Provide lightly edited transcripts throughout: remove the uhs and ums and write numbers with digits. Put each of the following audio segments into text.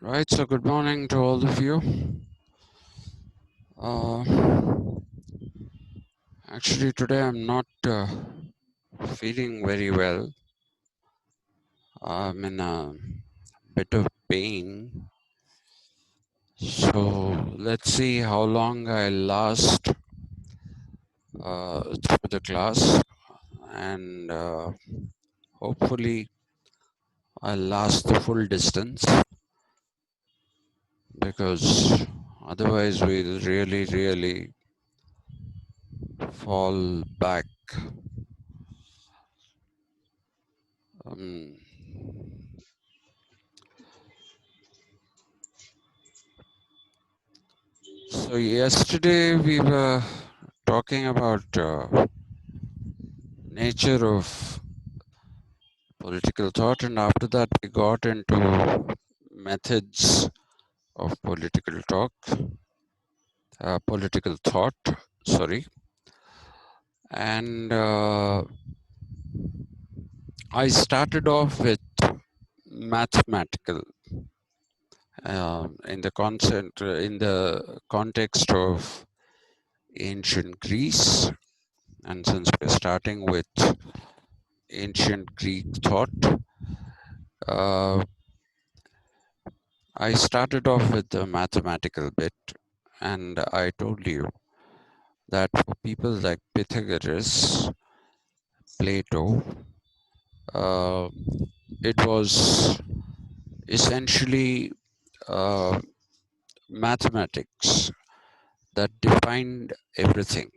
Right, so good morning to all of you. Uh, Actually, today I'm not feeling very well. I'm in a bit of pain. So let's see how long I last through the class, and hopefully I'll last the full distance, because otherwise we'll really fall back. Um, so yesterday we were talking about nature of political thought, and after that we got into methods of political thought, sorry. And I started off with mathematical, in the context of ancient Greece. And since we're starting with ancient Greek thought, uh, I started off with the mathematical bit, and I told you that for people like Pythagoras, Plato, uh, it was essentially uh, mathematics that defined everything.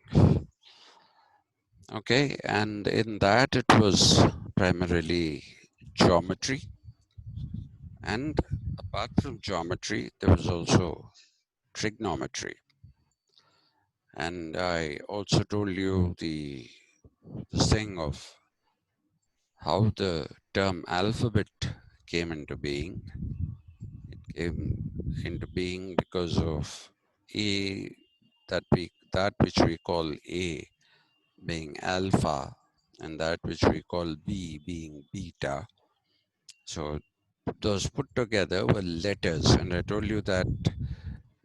Okay, and in that it was primarily geometry, and apart from geometry, there was also trigonometry. And I also told you the thing of how the term alphabet came into being. It came into being because of A, that which we call A being alpha, and that which we call B being beta. So those put together were letters, and I told you that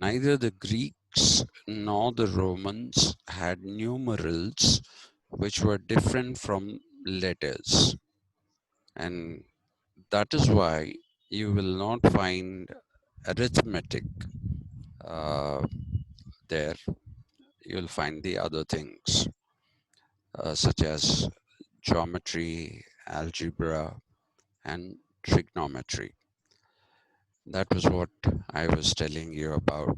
neither the Greeks nor the Romans had numerals which were different from letters. And that is why you will not find arithmetic there. You'll find the other things, such as geometry, algebra, and trigonometry. That was what I was telling you about.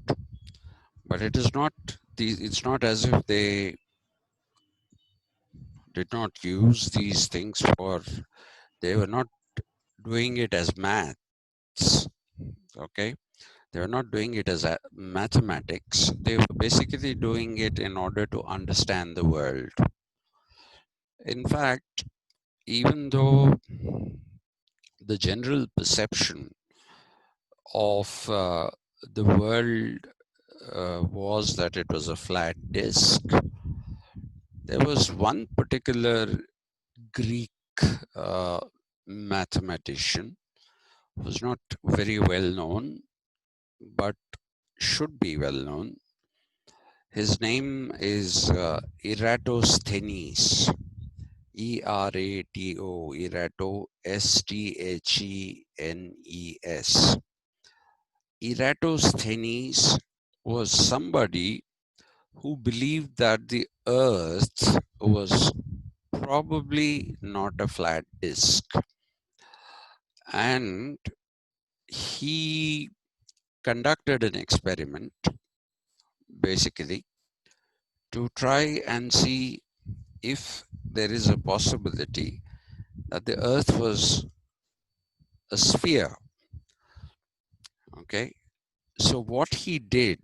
But it is not it's not as if they did not use these things for, they were not doing it as maths. Okay, they were not doing it as mathematics. They were basically doing it in order to understand the world. In fact, even though the general perception of the world was that it was a flat disk, there was one particular Greek uh, mathematician who was not very well known, but should be well known. His name is Eratosthenes, E-R-A-T-O, Erato, S-T-H-E-N-E-S. Eratosthenes was somebody who believed that the earth was probably not a flat disk. And he conducted an experiment, basically, to try and see if there is a possibility that the earth was a sphere. Okay, so what he did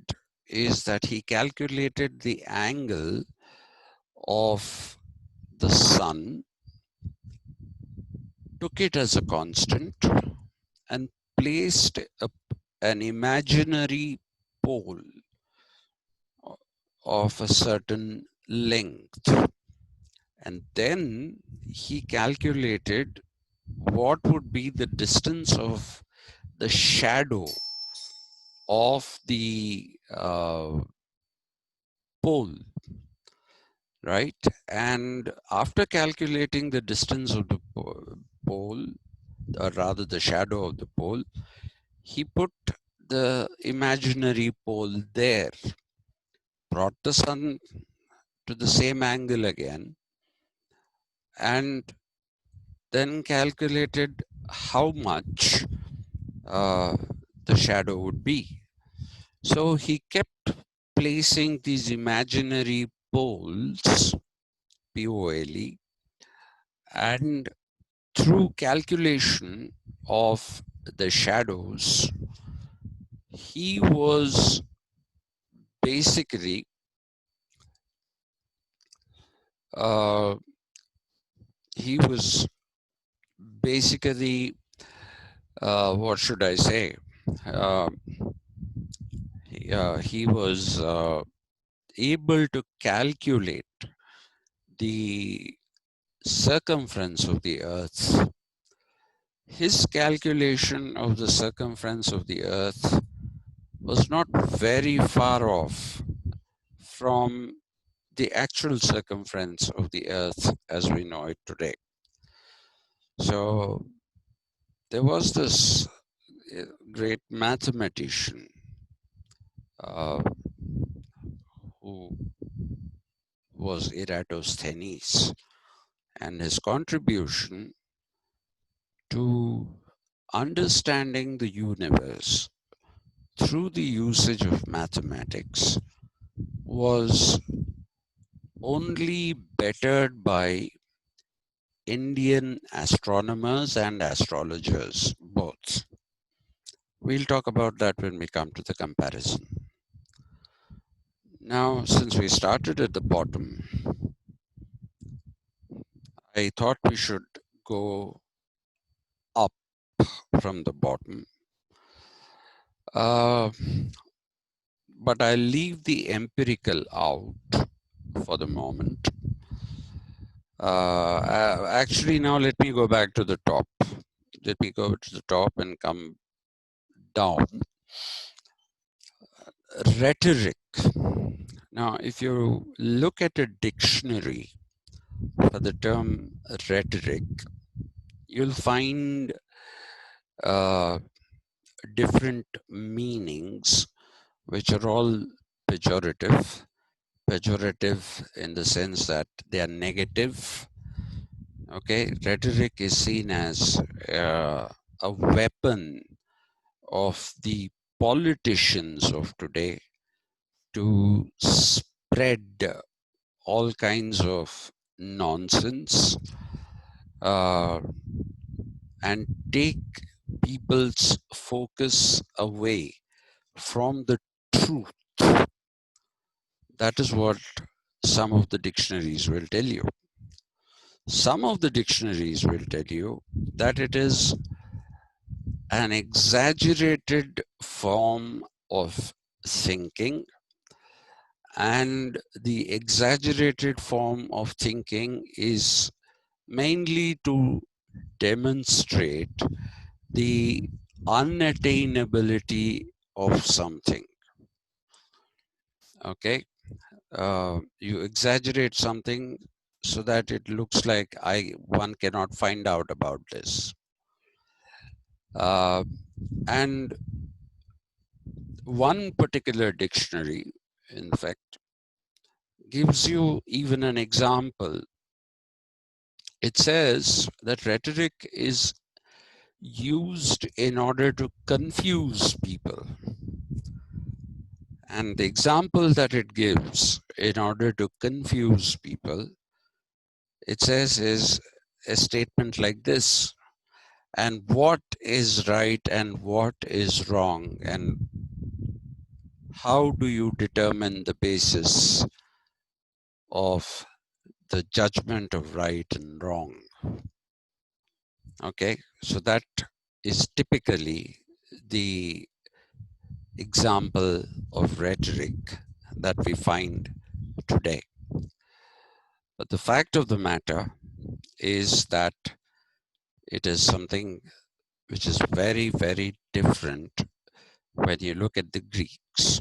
is that he calculated the angle of the sun, took it as a constant, and placed an imaginary pole of a certain length. And then he calculated what would be the distance of the shadow of the pole, right? And after calculating the distance of the pole, or rather the shadow of the pole, he put the imaginary pole there, brought the sun to the same angle again, and then calculated how much uh, the shadow would be. So he kept placing these imaginary poles, POLE, and through calculation of the shadows, he was basically uh, he was basically what should I say? Uh, he was able to calculate the circumference of the Earth. His calculation of the circumference of the Earth was not very far off from the actual circumference of the Earth as we know it today. So there was this great mathematician uh, who was Eratosthenes, and his contribution to understanding the universe through the usage of mathematics was only bettered by Indian astronomers and astrologers, both. We'll talk about that when we come to the comparison. Now, since we started at the bottom, I thought we should go up from the bottom. But I'll leave the empirical out for the moment. Actually, now let me go back to the top. Let me go to the top and come down. Rhetoric. Now, if you look at a dictionary for the term rhetoric, you'll find uh, different meanings, which are all pejorative. Pejorative in the sense that they are negative. Okay, rhetoric is seen as a weapon of the politicians of today to spread all kinds of nonsense uh, and take people's focus away from the truth. That is what some of the dictionaries will tell you. Some of the dictionaries will tell you that it is an exaggerated form of thinking, and the exaggerated form of thinking is mainly to demonstrate the unattainability of something. Okay, you exaggerate something so that it looks like one cannot find out about this. And one particular dictionary, in fact, gives you even an example. It says that rhetoric is used in order to confuse people. And the example that it gives in order to confuse people, it says, is a statement like this: and what is right and what is wrong, and how do you determine the basis of the judgment of right and wrong? Okay, so that is typically the example of rhetoric that we find today. But the fact of the matter is that it is something which is very, very different when you look at the Greeks.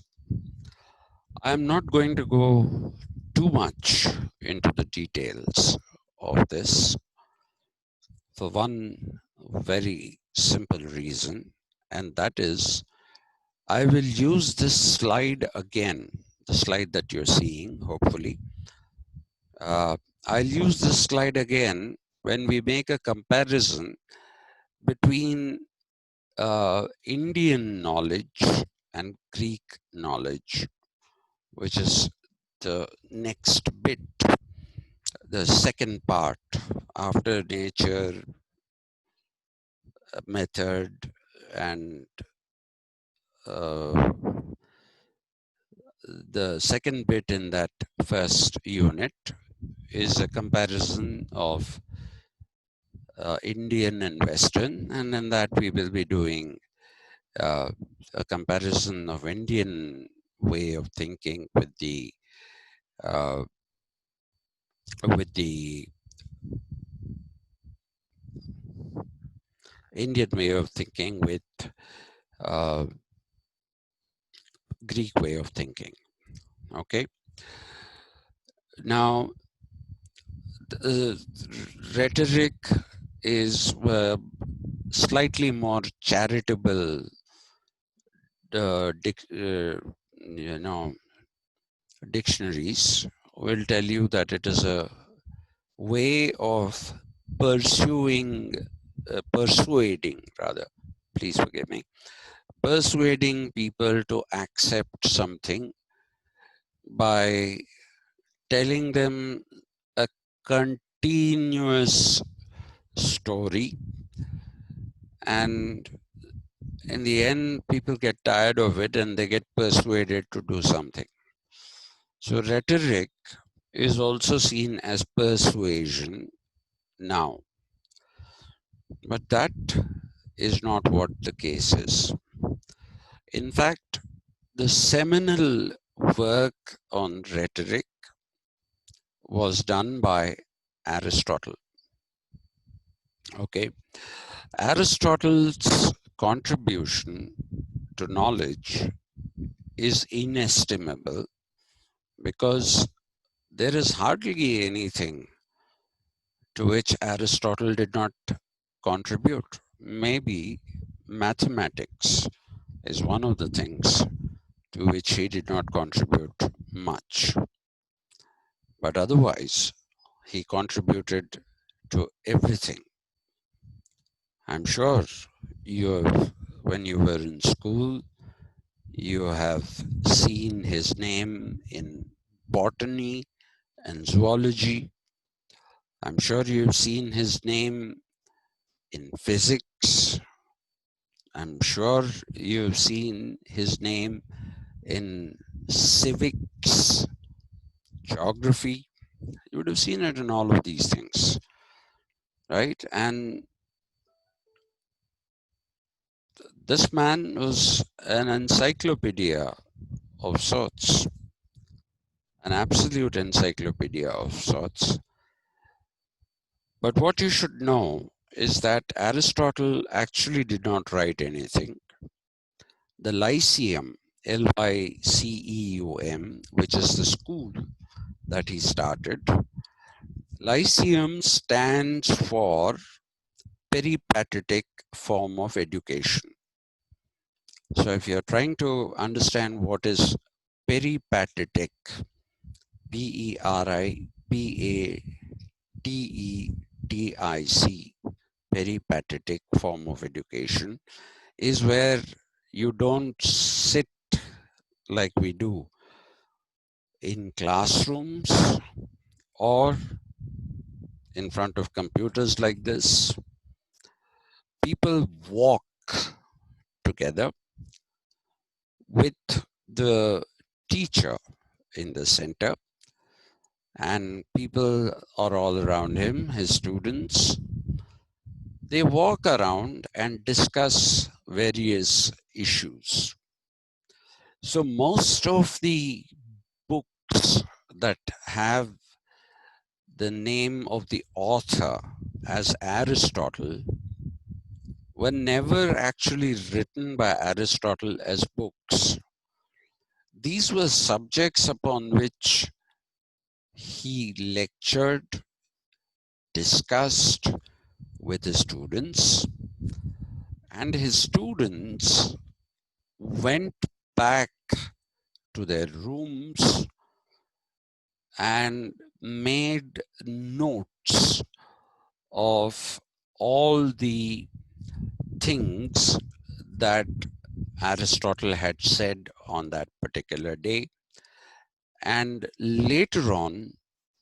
I'm not going to go too much into the details of this for one very simple reason, and that is I will use this slide again, the slide that you're seeing, hopefully. Uh, I'll use this slide again when we make a comparison between Indian knowledge and Greek knowledge, which is the next bit, the second part after nature, method, and uh, the second bit in that first unit is a comparison of Indian and Western, and in that we will be doing uh, a comparison of Indian way of thinking uh, with the Indian way of thinking with uh, Greek way of thinking. Okay. Now, rhetoric is slightly more charitable, you know, dictionaries will tell you that it is a way of persuading, rather, please forgive me, persuading people to accept something by telling them a continuous story, and in the end people get tired of it and they get persuaded to do something. So rhetoric is also seen as persuasion now, but that is not what the case is. In fact, the seminal work on rhetoric was done by Aristotle. Okay, Aristotle's contribution to knowledge is inestimable because there is hardly anything to which Aristotle did not contribute. Maybe mathematics is one of the things to which he did not contribute much. But otherwise, he contributed to everything. I'm sure when you were in school, you have seen his name in botany and zoology. I'm sure you've seen his name in physics. I'm sure you've seen his name in civics, geography. You would have seen it in all of these things, right? And this man was an encyclopedia of sorts, an absolute encyclopedia of sorts. But what you should know is that Aristotle actually did not write anything. The Lyceum, Lyceum, which is the school that he started, Lyceum stands for peripatetic form of education. So if you're trying to understand what is peripatetic, Peripatetic, peripatetic form of education is where you don't sit like we do in classrooms or in front of computers like this. People walk together with the teacher in the center, and people are all around him, his students. They walk around and discuss various issues. So most of the books that have the name of the author as Aristotle were never actually written by Aristotle as books. These were subjects upon which he lectured, discussed with his students, and his students went back to their rooms and made notes of all the things that Aristotle had said on that particular day. And later on,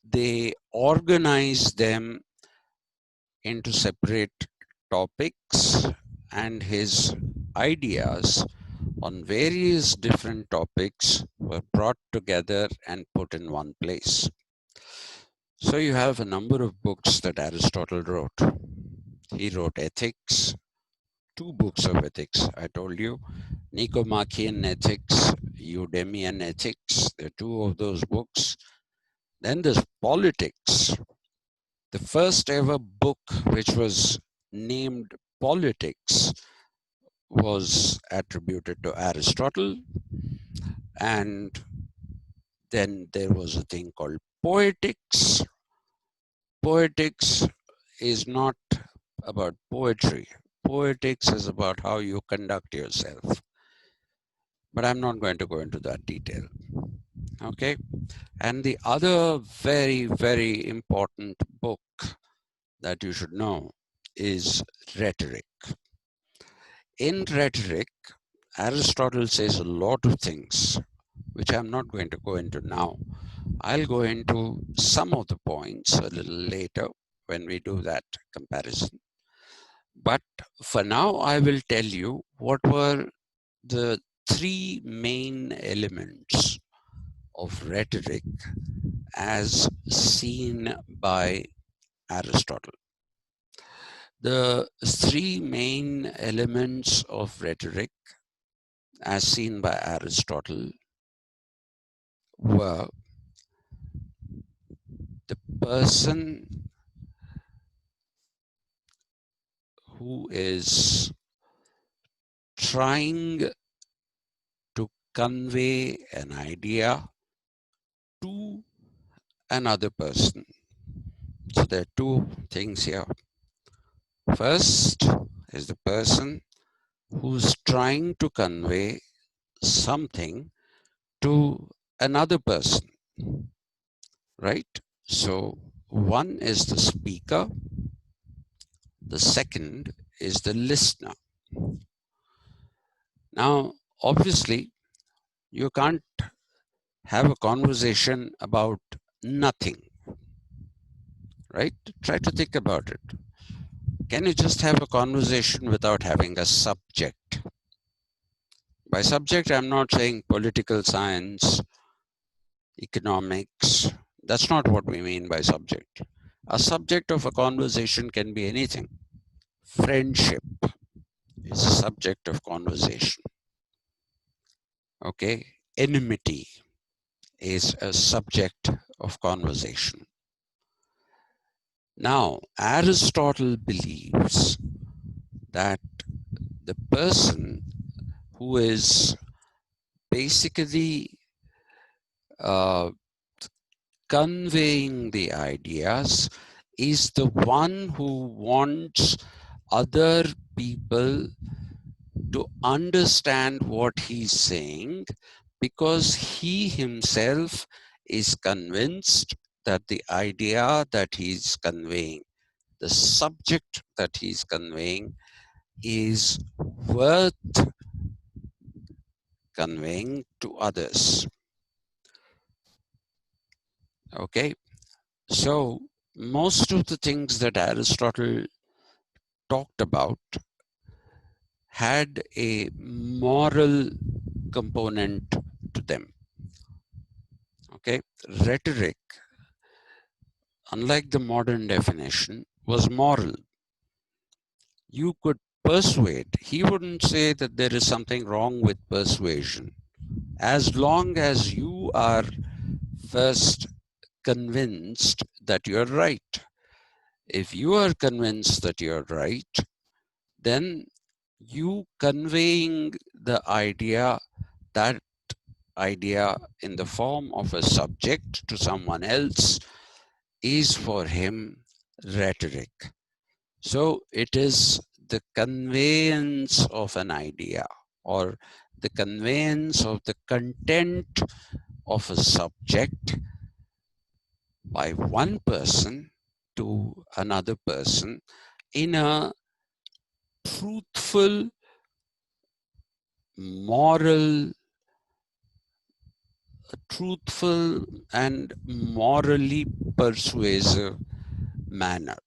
they organized them into separate topics, and his ideas on various different topics were brought together and put in one place. So you have a number of books that Aristotle wrote. He wrote Ethics, 2 books of ethics, I told you. Nicomachean Ethics, Eudemian Ethics, there are 2 of those books. Then there's Politics. The first ever book which was named Politics was attributed to Aristotle. And then there was a thing called Poetics. Poetics is not about poetry. Poetics is about how you conduct yourself. But I'm not going to go into that detail. Okay. And the other very, very important book that you should know is Rhetoric. In Rhetoric, Aristotle says a lot of things, which I'm not going to go into now. I'll go into some of the points a little later when we do that comparison. But for now, I will tell you what were the 3 main elements of rhetoric as seen by Aristotle. The 3 main elements of rhetoric as seen by Aristotle were the person who is trying to convey an idea to another person. So there are 2 things here. First is the person who's trying to convey something to another person, right? So one is the speaker, the second is the listener. Now, obviously, you can't have a conversation about nothing, right? Try to think about it. Can you just have a conversation without having a subject? By subject, I'm not saying political science, economics. That's not what we mean by subject. A subject of a conversation can be anything. Friendship is a subject of conversation. Okay? Enmity is a subject of conversation. Now, Aristotle believes that the person who is basically conveying the ideas is the one who wants other people to understand what he's saying, because he himself is convinced that the idea that he's conveying, the subject that he's conveying, is worth conveying to others. Okay, so most of the things that Aristotle talked about had a moral component to them. Okay, rhetoric, unlike the modern definition, was moral. You could persuade. He wouldn't say that there is something wrong with persuasion. As long as you are first convinced that you're right. If you are convinced that you're right, then you conveying the idea, that idea in the form of a subject to someone else, is for him rhetoric. So it is the conveyance of an idea, or the conveyance of the content of a subject by one person to another person in a truthful, moral, truthful and morally persuasive manner.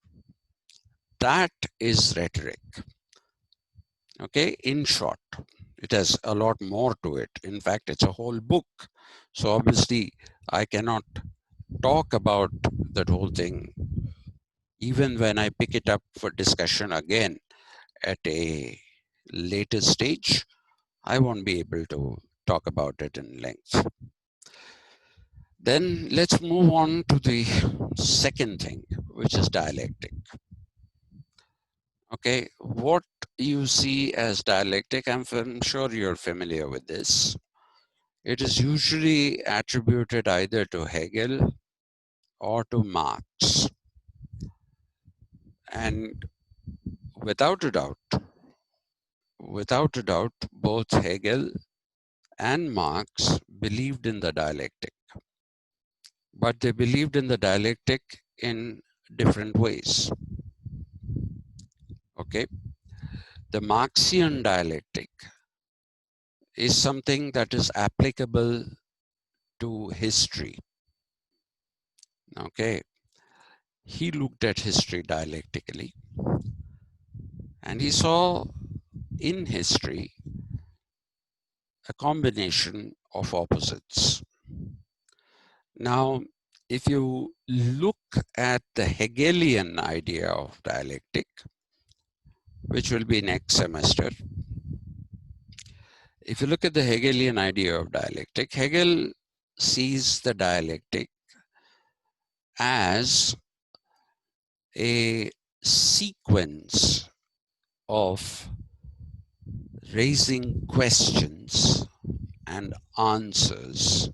That is rhetoric. Okay, in short, it has a lot more to it. In fact, it's a whole book. So obviously, I cannot talk about that whole thing. Even when I pick it up for discussion again at a later stage, I won't be able to talk about it in length. Then let's move on to the second thing, which is dialectic. Okay, what you see as dialectic, I'm sure you're familiar with this. It is usually attributed either to Hegel or to Marx. And without a doubt, both Hegel and Marx believed in the dialectic, but they believed in the dialectic in different ways. Okay, the Marxian dialectic is something that is applicable to history. Okay, he looked at history dialectically, and he saw in history a combination of opposites. Now, if you look at the Hegelian idea of dialectic, which will be next semester, if you look at the Hegelian idea of dialectic, Hegel sees the dialectic as a sequence of raising questions and answers,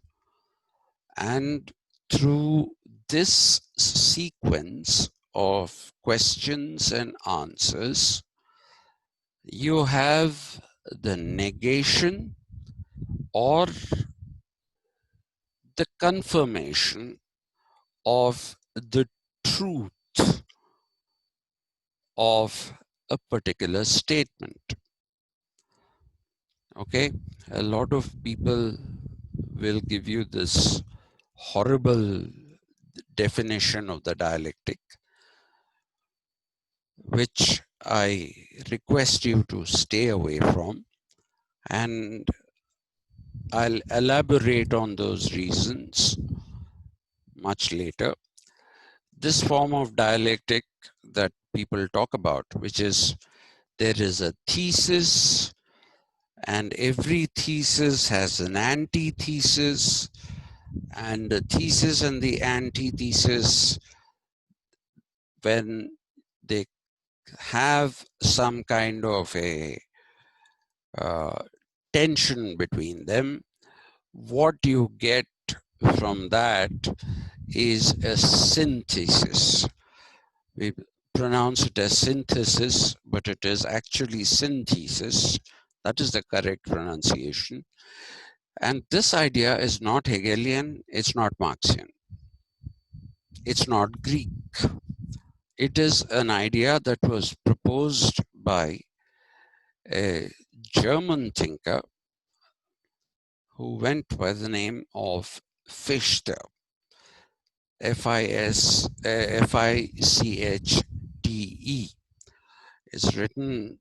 and through this sequence of questions and answers, you have the negation or the confirmation of the truth of a particular statement. Okay, a lot of people will give you this horrible definition of the dialectic, which I request you to stay away from, and I'll elaborate on those reasons much later. This form of dialectic that people talk about, which is there is a thesis, and every thesis has an antithesis, and the thesis and the antithesis, when they have some kind of a uh, tension between them, what you get from that is a synthesis. We pronounce it as synthesis, but it is actually synthesis. That is the correct pronunciation. And this idea is not Hegelian, it's not Marxian, it's not Greek. It is an idea that was proposed by a German thinker who went by the name of Fichte, Fichte. It's written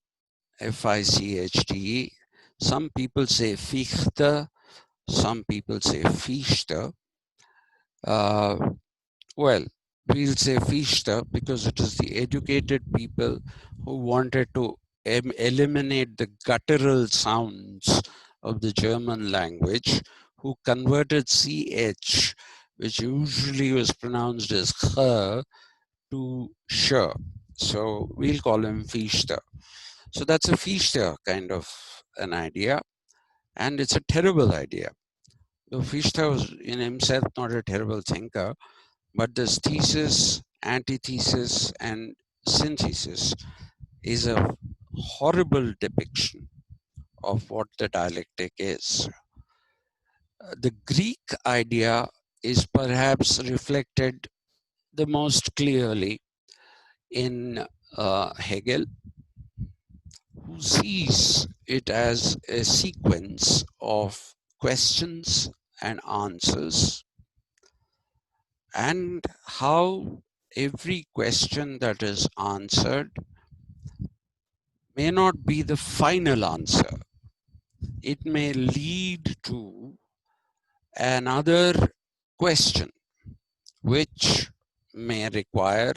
Fichte. Some people say Fichte, some people say Fichte. Well, we'll say Fichte because it is the educated people who wanted to eliminate the guttural sounds of the German language, who converted CH, which usually was pronounced as H, to share. So we'll call him Fichte. So that's a Fichte kind of an idea, and it's a terrible idea. So Fichte was in himself not a terrible thinker, but this thesis, antithesis, and synthesis is a horrible depiction of what the dialectic is. The Greek idea is perhaps reflected the most clearly in Hegel, who sees it as a sequence of questions and answers, and how every question that is answered may not be the final answer. It may lead to another question, which may require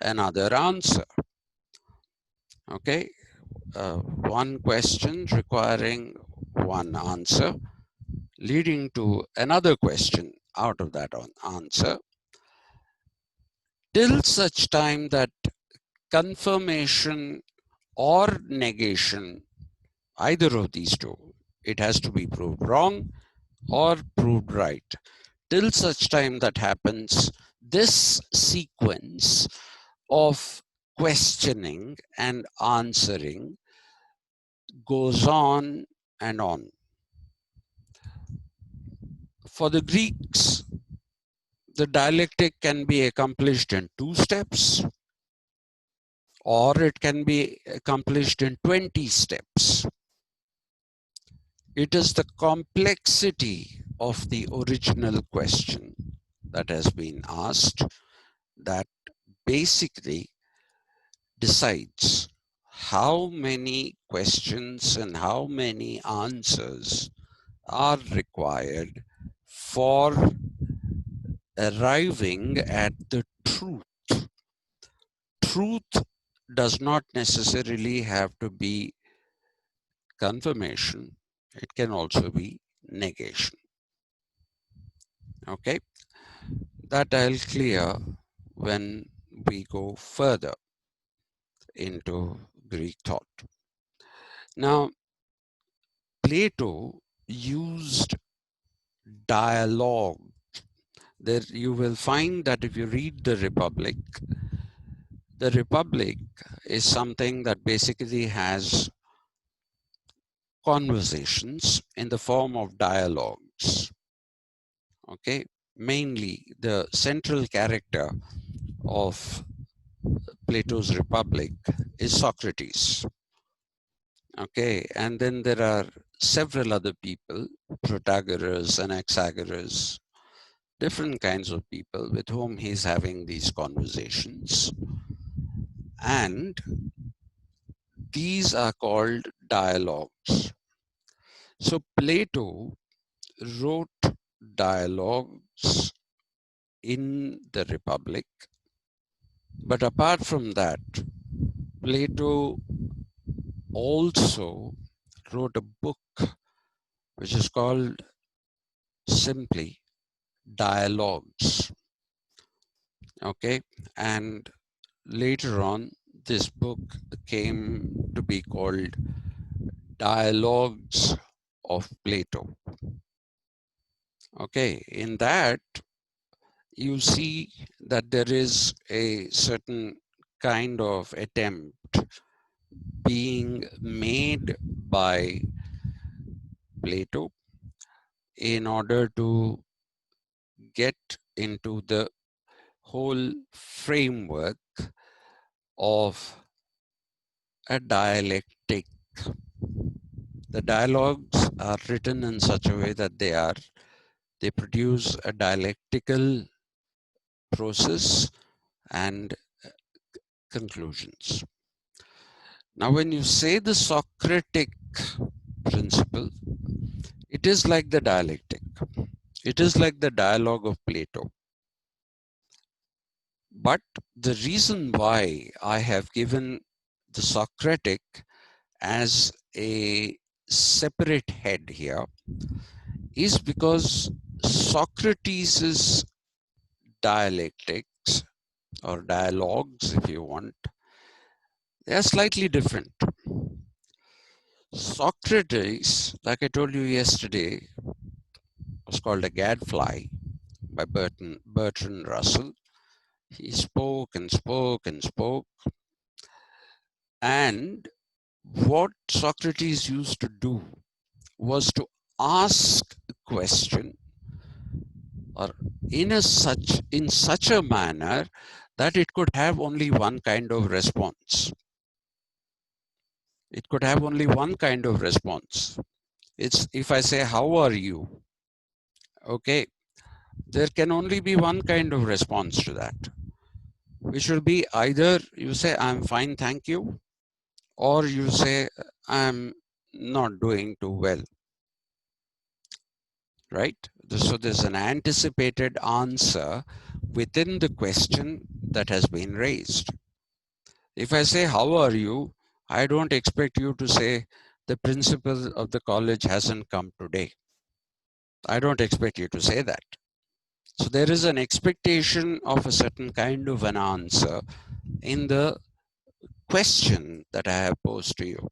another answer. Okay, one question requiring one answer, leading to another question out of that answer, till such time that confirmation or negation, either of these two, it has to be proved wrong or proved right. Till such time that happens, this sequence of questioning and answering goes on and on. For the Greeks, the dialectic can be accomplished in 2 steps, or it can be accomplished in 20 steps. It is the complexity of the original question that has been asked that basically decides how many questions and how many answers are required for arriving at the truth. Truth does not necessarily have to be confirmation, it can also be negation. Okay, that I'll clear when we go further into Greek thought. Now, Plato used dialogue. There you will find that if you read the Republic is something that basically has conversations in the form of dialogues. Okay, mainly the central character of Plato's Republic is Socrates. Okay, and then there are several other people, Protagoras, Anaxagoras, different kinds of people with whom he's having these conversations. And these are called dialogues. So Plato wrote dialogues in the Republic. But apart from that, Plato also wrote a book which is called simply Dialogues. Okay, and later on, this book came to be called Dialogues of Plato. Okay, in that, you see that there is a certain kind of attempt being made by Plato in order to get into the whole framework of a dialectic. The dialogues are written in such a way that they produce a dialectical process and conclusions. Now, when you say the Socratic principle, it is like the dialectic. It is like the dialogue of Plato. But the reason why I have given the Socratic as a separate head here is because Socrates' dialectics or dialogues, if you want, they are slightly different. Socrates, like I told you yesterday, was called a gadfly by Bertrand Russell. He spoke and spoke and spoke. And what Socrates used to do was to ask a question, or in such a manner that it could have only one kind of response. It could have only one kind of response. It's if I say, how are you? Okay, there can only be one kind of response to that, which will be either you say, I'm fine, thank you, or you say, I'm not doing too well, right? So there's an anticipated answer within the question that has been raised. If I say, how are you? I don't expect you to say, the principal of the college hasn't come today. I don't expect you to say that. So there is an expectation of a certain kind of an answer in the question that I have posed to you.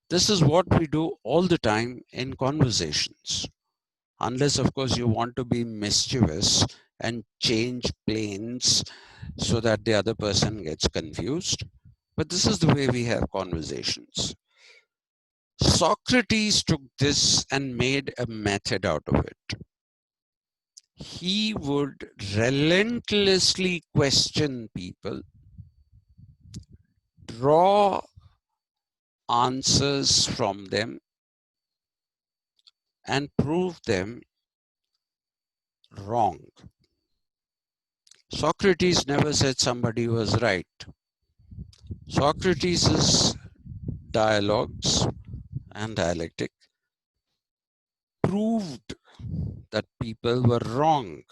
This is what we do all the time in conversations. Unless, of course, you want to be mischievous and change planes so that the other person gets confused. But this is the way we have conversations. Socrates took this and made a method out of it. He would relentlessly question people, draw answers from them, and prove them wrong. Socrates never said somebody was right. Socrates' dialogues and dialectic proved that people were wrong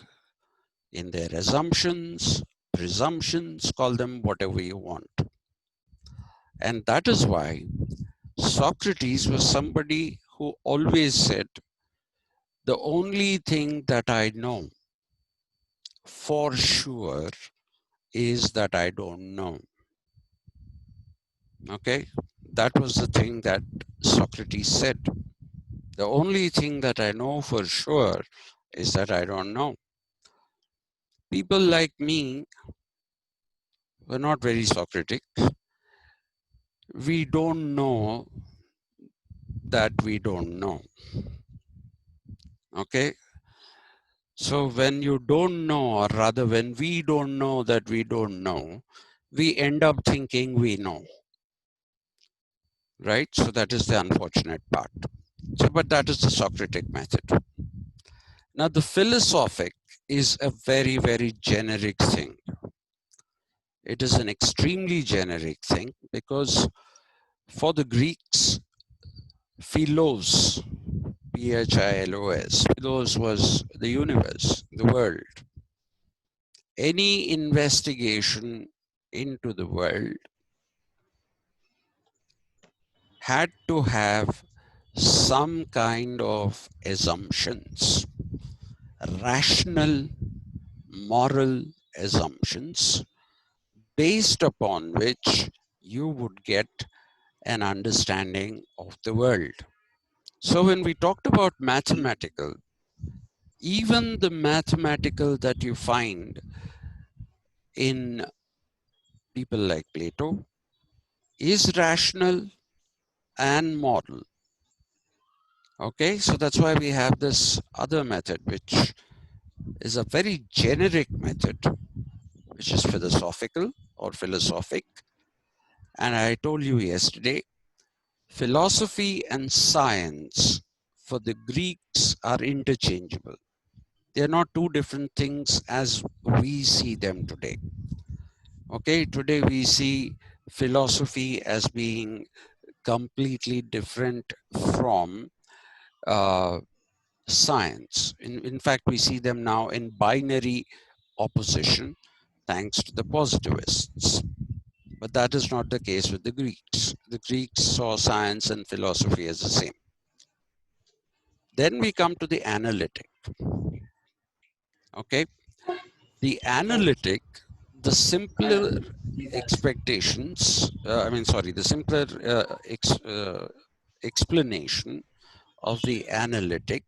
in their assumptions, presumptions, call them whatever you want. And that is why Socrates was somebody who always said, the only thing that I know for sure is that I don't know. Okay? That was the thing that Socrates said. The only thing that I know for sure is that I don't know. People like me were not very Socratic. We don't know that we don't know. Okay? So when you don't know, or rather when we don't know that we don't know, we end up thinking we know. Right? So that is the unfortunate part. So, but that is the Socratic method. Now the philosophic is a very, very generic thing. It is an extremely generic thing because for the Greeks, philos, Philos, philos was the universe, the world. Any investigation into the world had to have some kind of assumptions, rational, moral assumptions, based upon which you would get an understanding of the world. So when we talked about mathematical, even the mathematical that you find in people like Plato is rational and moral. Okay, so that's why we have this other method, which is a very generic method, which is philosophical or philosophic. And I told you yesterday, philosophy and science for the Greeks are interchangeable. They are not two different things as we see them today. Okay, today we see philosophy as being completely different from uh, science. In fact, we see them now in binary opposition thanks to the positivists. But that is not the case with the Greeks. The Greeks saw science and philosophy as the same. Then we come to the analytic. Okay, the analytic the simpler expectations, the simpler explanation of the analytic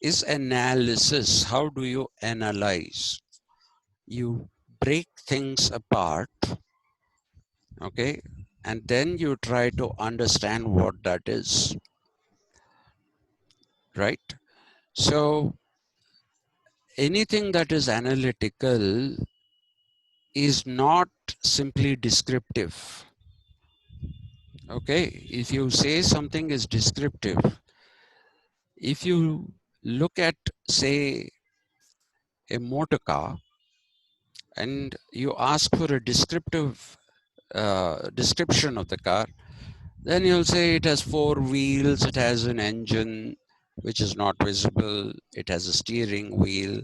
is analysis. How do you analyze? You break things apart, okay, and then you try to understand what that is, right? So anything that is analytical is not simply descriptive. Okay, if you say something is descriptive, if you look at, say, a motor car and you ask for a descriptive description of the car, then you'll say it has four wheels, it has an engine which is not visible, it has a steering wheel,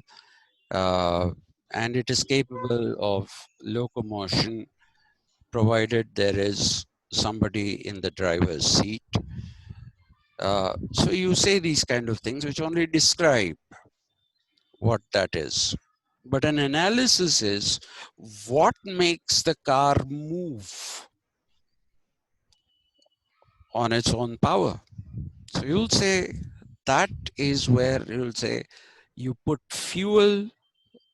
uh, and it is capable of locomotion provided there is somebody in the driver's seat. So you say these kind of things which only describe what that is. But an analysis is what makes the car move on its own power. So you'll say that is where you'll say you put fuel,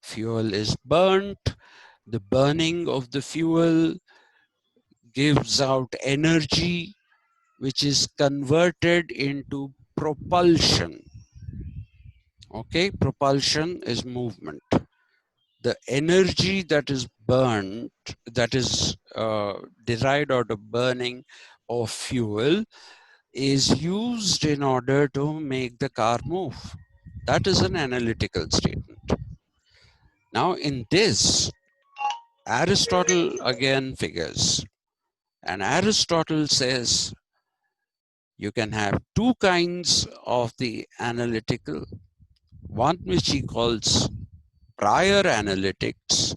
fuel is burnt, the burning of the fuel gives out energy which is converted into propulsion. Okay, propulsion is movement. The energy that is burnt, that is derived out of burning of fuel, is used in order to make the car move. That is an analytical statement. Now, in this, Aristotle again figures, and Aristotle says you can have two kinds of the analytical, one which he calls prior analytics,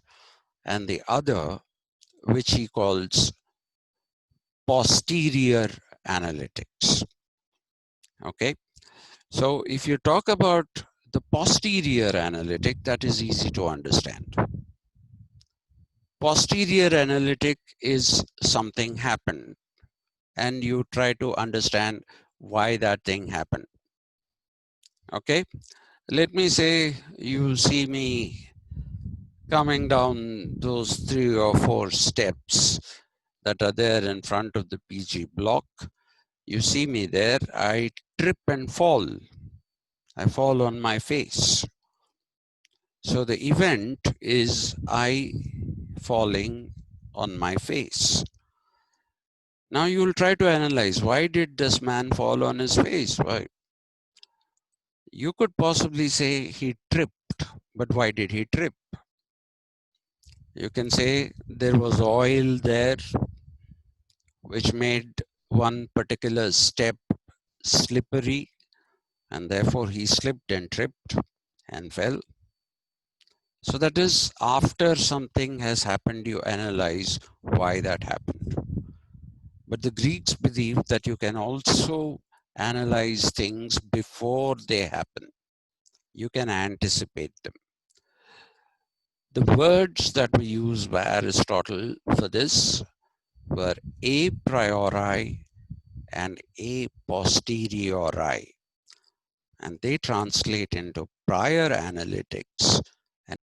and the other which he calls posterior analytics. Okay, so if you talk about the posterior analytic, that is easy to understand. Posterior analytic is something happened and you try to understand why that thing happened. Okay, let me say you see me coming down those 3 or 4 steps that are there in front of the PG block. You see me there, I trip and fall. I fall on my face. So the event is I falling on my face. Now you will try to analyze, why did this man fall on his face? Why? You could possibly say he tripped, but why did he trip? You can say there was oil there which made one particular step slippery, and therefore he slipped and tripped and fell. So that is after something has happened, you analyze why that happened. But the Greeks believe that you can also analyze things before they happen. You can anticipate them. The words that were used by Aristotle for this were a priori and a posteriori, and they translate into prior analytics